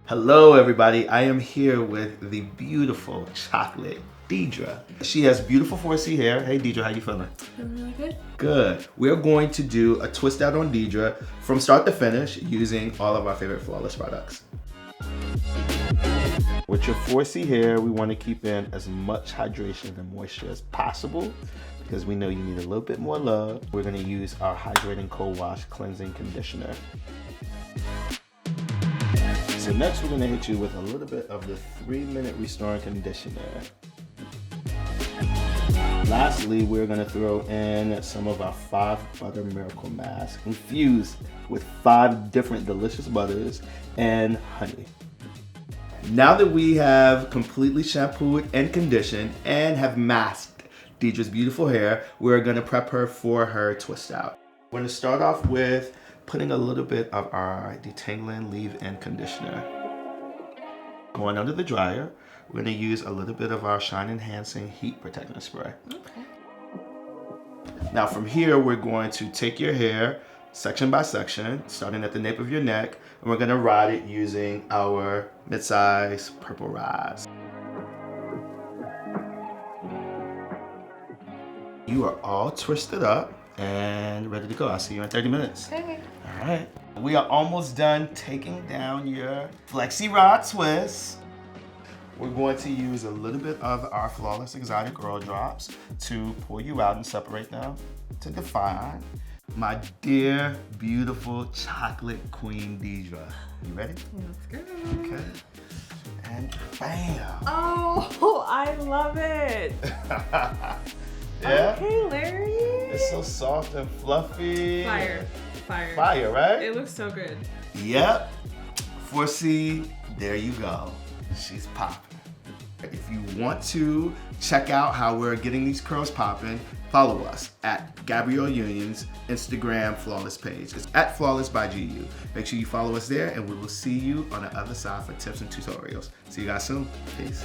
Hello everybody, I am here with the beautiful chocolate Deidre. She has beautiful 4C hair. Hey Deidre, how you feeling? Feeling really good. Good. We're going to do a twist out on Deidre from start to finish using all of our favorite Flawless products. With your 4C hair, we want to keep in as much hydration and moisture as possible because we know you need a little bit more love. We're going to use our Hydrating Cold Wash Cleansing Conditioner. So next we're going to hit you with a little bit of the 3-minute Restoring Conditioner. Lastly, we're going to throw in some of our 5 Butter Miracle Mask infused with 5 different delicious butters and honey. Now that we have completely shampooed and conditioned and have masked Deidre's beautiful hair, we're going to prep her for her twist out. We're going to start off with putting a little bit of our Detangling Leave-In Conditioner. Going under the dryer, we're going to use a little bit of our Shine Enhancing Heat Protectant Spray. Okay. Now from here, we're going to take your hair section by section, starting at the nape of your neck, and we're going to ride it using our mid-size purple rods. You are all twisted up and ready to go. I'll see you in 30 minutes. Okay. All right. We are almost done taking down your flexi rod twist. We're going to use a little bit of our Flawless Exotic Girl Drops to pull you out and separate them to define my dear, beautiful chocolate queen Deidre. You ready? Let's go. Okay. And bam. Oh, I love it. Yeah? Okay, Larry. It's so soft and fluffy. Fire. Fire, right? It looks so good. Yep. 4C, there you go. She's popping. If you want to check out how we're getting these curls popping, follow us at Gabrielle Union's Instagram Flawless page. It's at Flawless by GU. Make sure you follow us there, and we will see you on the other side for tips and tutorials. See you guys soon. Peace.